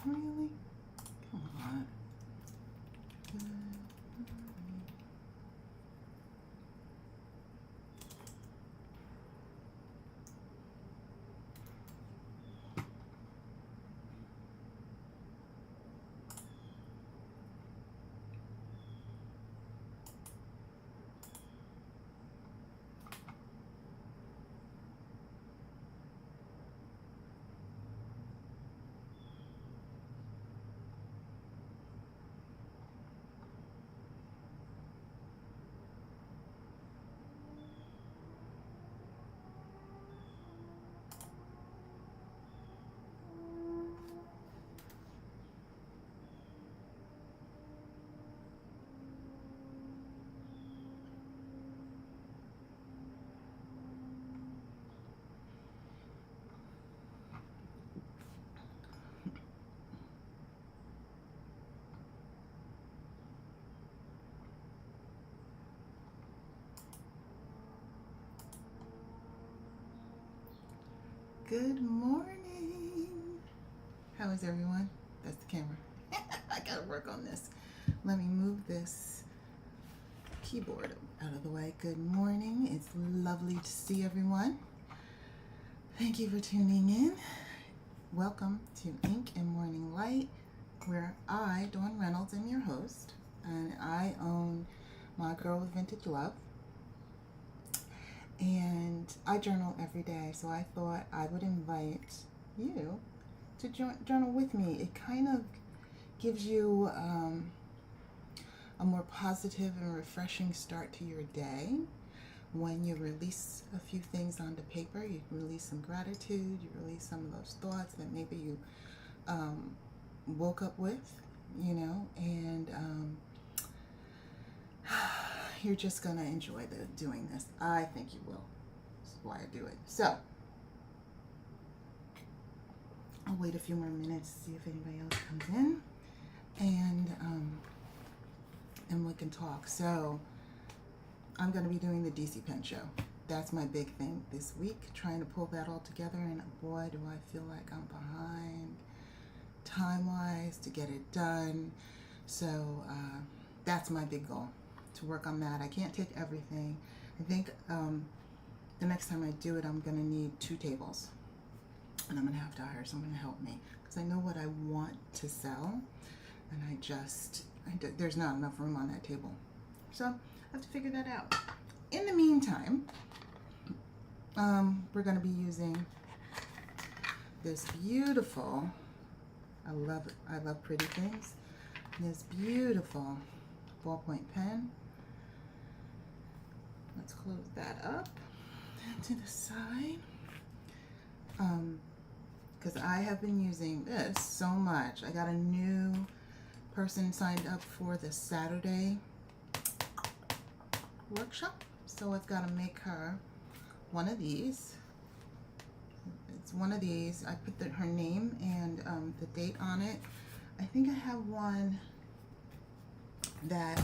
Really? Come on. Good morning. How is everyone? That's the camera. I gotta work on this. Let me move this keyboard out of the way. Good morning. It's lovely to see everyone. Thank you for tuning in. Welcome to Ink and Morning Light, where I, Dawn Reynolds, am your host, and I own My Girl with Vintage Love. And I journal every day, so I thought I would invite you to journal with me. It kind of gives you a more positive and refreshing start to your day. When you release a few things onto paper, you release some gratitude, you release some of those thoughts that maybe you woke up with, and you're just going to enjoy doing this. I think you will. That's why I do it. So, I'll wait a few more minutes to see if anybody else comes in, and we can talk. So, I'm going to be doing the DC Pen Show. That's my big thing this week, trying to pull that all together, and boy, do I feel like I'm behind time-wise to get it done. So, that's my big goal, to work on that. I can't take everything. I think the next time I do it, I'm going to need 2 tables. And I'm going to have to hire someone to help me, because I know what I want to sell, and there's not enough room on that table. So I have to figure that out. In the meantime, we're going to be using this beautiful, I love pretty things, this beautiful ballpoint pen. Let's close that up to the side, because I have been using this so much. I got a new person signed up for the Saturday workshop, so I've got to make her one of these. It's one of these. I put her name and the date on it. I think I have one that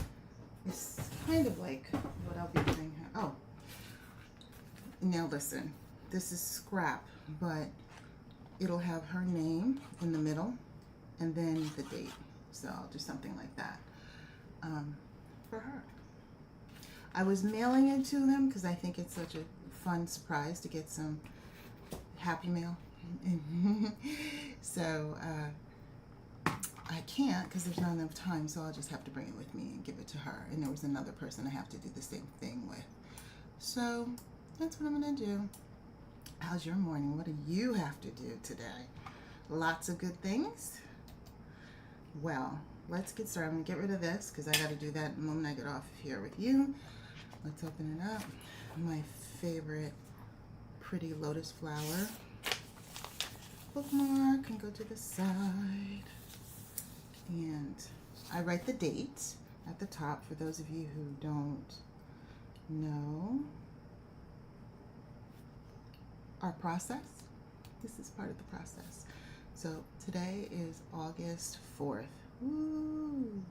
is kind of like what I'll be doing here. Oh, now listen, this is scrap, but it'll have her name in the middle and then the date. So I'll do something like that for her. I was mailing it to them because I think it's such a fun surprise to get some happy mail. So I can't, because there's not enough time, so I'll just have to bring it with me and give it to her. And there was another person I have to do the same thing with. So that's what I'm going to do. How's your morning? What do you have to do today? Lots of good things? Well, let's get started. I'm going to get rid of this because I got to do that the moment I get off here with you. Let's open it up. My favorite pretty lotus flower bookmark can go to the side. And I write the date at the top for those of you who don't know our process. This is part of the process. So today is August 4th. Woo!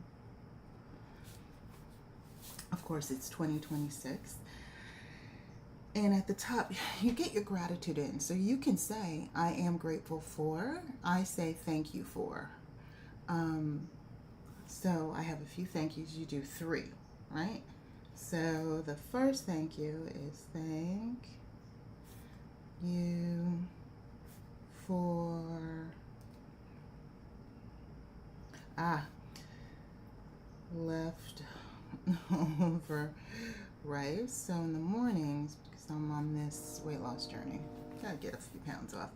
Of course, it's 2026. And at the top, you get your gratitude in. So you can say, I am grateful for, I say thank you for. So I have a few thank yous. You do 3, right? So the first thank you is thank you for leftover rice. So in the mornings, because I'm on this weight loss journey, gotta get a few pounds off.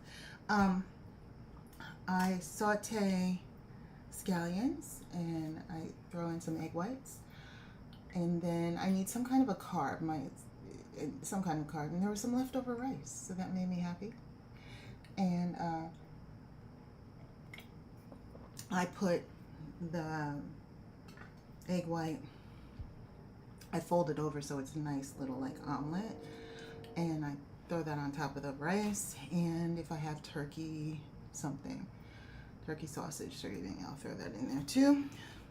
I saute scallions and I throw in some egg whites, and then I need some kind of a carb, and there was some leftover rice, so that made me happy. And I put the egg white, I fold it over so it's a nice little like omelet, and I throw that on top of the rice. And if I have turkey sausage or anything, I'll throw that in there too.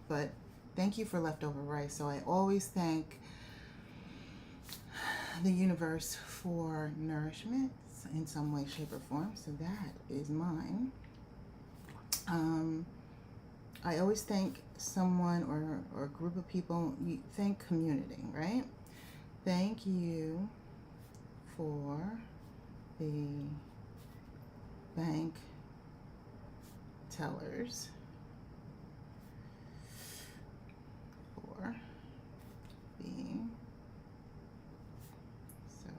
But thank you for leftover rice. So I always thank the universe for nourishment in some way, shape, or form. So that is mine. I always thank someone or a group of people. You thank community, right? Thank you for the bank tellers for being so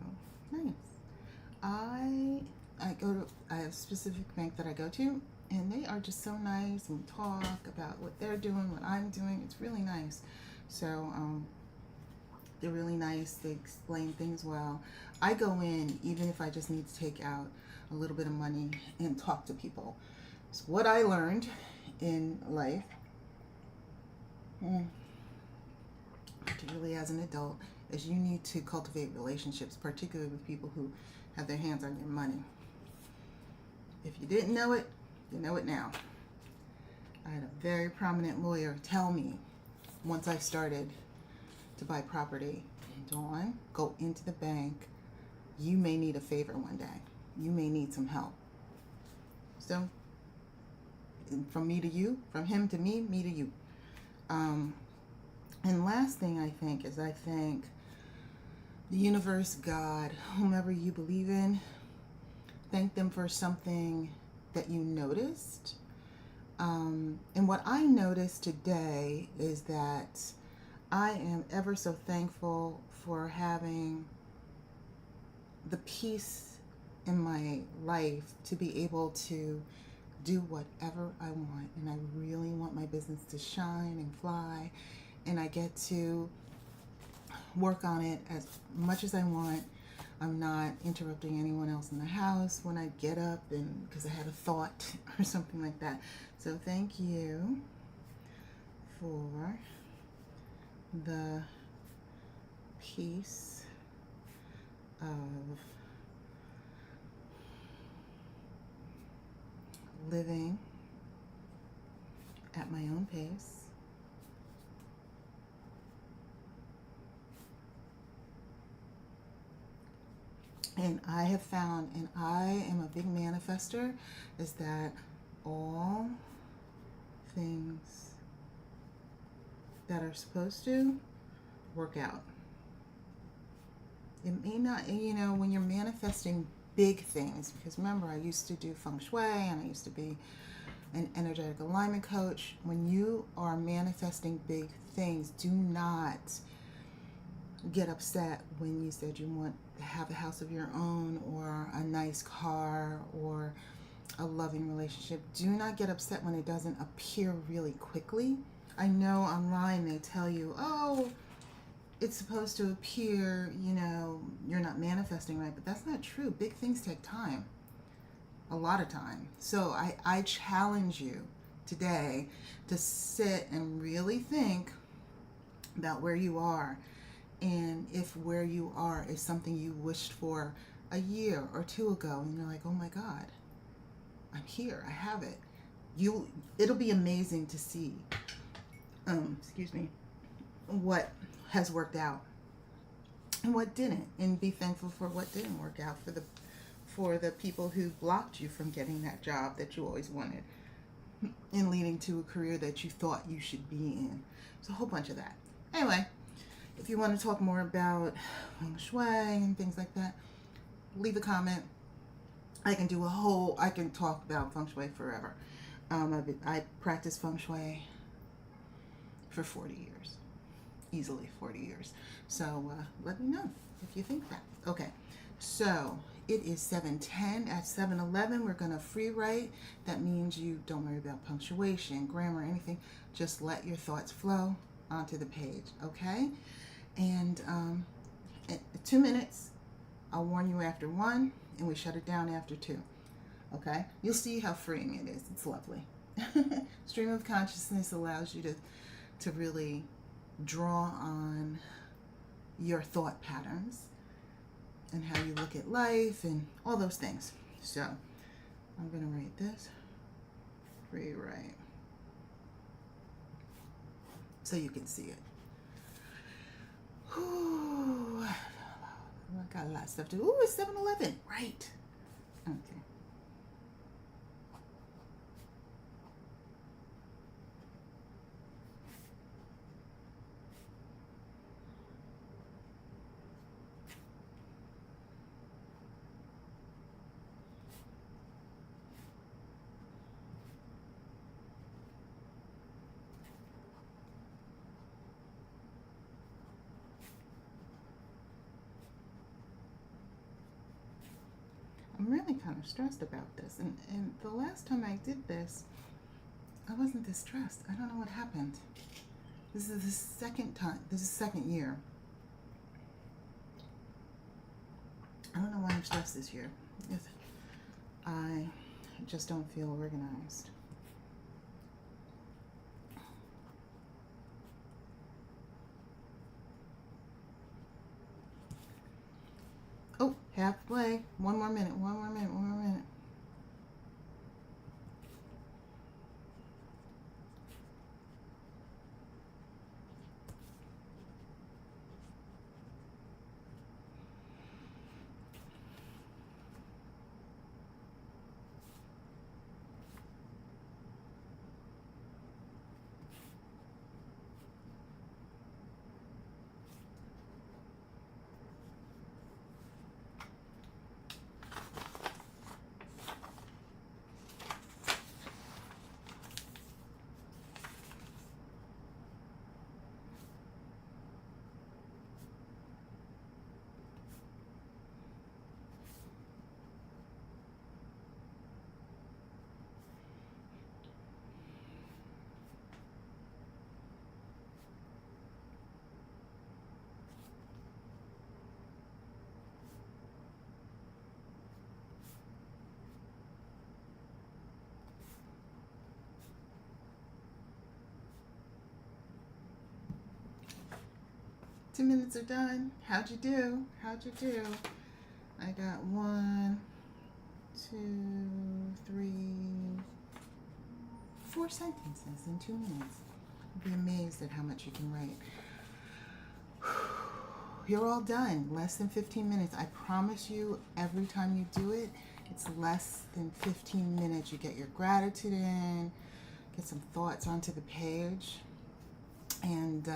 nice. I have a specific bank that I go to, and they are just so nice, and we talk about what they're doing, what I'm doing. It's really nice. So they're really nice. They explain things well. I go in even if I just need to take out a little bit of money and talk to people. So what I learned in life, particularly as an adult, is you need to cultivate relationships, particularly with people who have their hands on your money. If you didn't know it, you know it now. I had a very prominent lawyer tell me once I started to buy property, Dawn, go into the bank. You may need a favor one day. You may need some help. So, from me to you, from him to me to you. And last thing I think is I thank the universe, God, whomever you believe in. Thank them for something that you noticed. And what I noticed today is that I am ever so thankful for having the peace in my life to be able to do whatever I want. And I really want my business to shine and fly. And I get to work on it as much as I want. I'm not interrupting anyone else in the house when I get up and because I had a thought or something like that. So thank you for the peace of living at my own pace. And I have found, and I am a big manifester, is that all things that are supposed to work out. It may not, when you're manifesting big things, because remember, I used to do feng shui and I used to be an energetic alignment coach. When you are manifesting big things, do not get upset when you said you want to have a house of your own or a nice car or a loving relationship. Do not get upset when it doesn't appear really quickly. I know online they tell you, oh, it's supposed to appear, you're not manifesting right, but that's not true. Big things take time, a lot of time. So I challenge you today to sit and really think about where you are, and if where you are is something you wished for a year or 2 ago, and you're like, oh my God, I'm here, I have it. It'll be amazing to see, what has worked out. and what didn't, and be thankful for what didn't work out, for the people who blocked you from getting that job that you always wanted and leading to a career that you thought you should be in. It's a whole bunch of that. Anyway, if you want to talk more about feng shui and things like that, leave a comment. I can talk about feng shui forever. I practiced feng shui for 40 years, easily 40 years. So let me know if you think that. Okay, so it is 7:10. At 7:11, we're going to free write. That means you don't worry about punctuation, grammar, anything. Just let your thoughts flow onto the page, okay? And at 2 minutes, I'll warn you after 1, and we shut it down after 2, okay? You'll see how freeing it is. It's lovely. Stream of consciousness allows you to really draw on your thought patterns and how you look at life and all those things. So I'm going to write this, free write, so you can see it. Ooh, I got a lot of stuff to do. Ooh, it's 7:11. Right. Okay. I'm really kind of stressed about this. And the last time I did this, I wasn't this stressed. I don't know what happened. This is the second time. This is the second year. I don't know why I'm stressed this year. I just don't feel organized. Oh, halfway. One more minute. Two minutes are done. How'd you do? I got 1, 2, 3, 4 sentences in 2 minutes. You'd be amazed at how much you can write. You're all done. Less than 15 minutes. I promise you, every time you do it, it's less than 15 minutes. You get your gratitude in, get some thoughts onto the page, and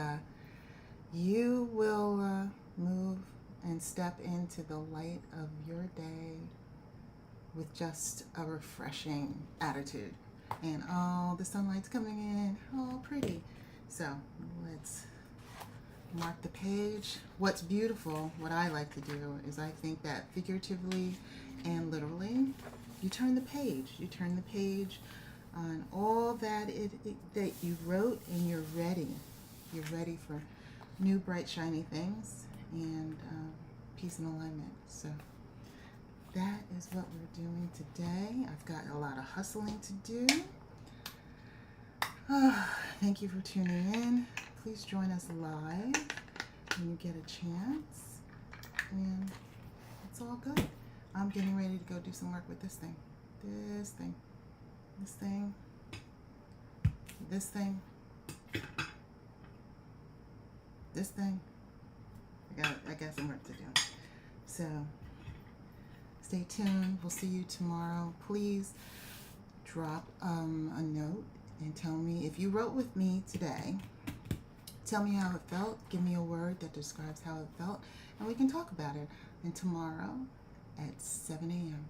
you will move and step into the light of your day with just a refreshing attitude. And oh, the sunlight's coming in. Oh, pretty. So let's mark the page. What's beautiful, what I like to do, is I think that figuratively and literally, you turn the page. You turn the page on all that that you wrote, and you're ready. You're ready for new, bright, shiny things and peace and alignment. So that is what we're doing today. I've got a lot of hustling to do. Thank you for tuning in. Please join us live when you get a chance. And it's all good. I'm getting ready to go do some work with this thing. This thing. This thing. This thing. This thing. I got some work to do. So stay tuned. We'll see you tomorrow. Please drop a note and tell me if you wrote with me today. Tell me how it felt. Give me a word that describes how it felt, and we can talk about it. And tomorrow at 7 a.m.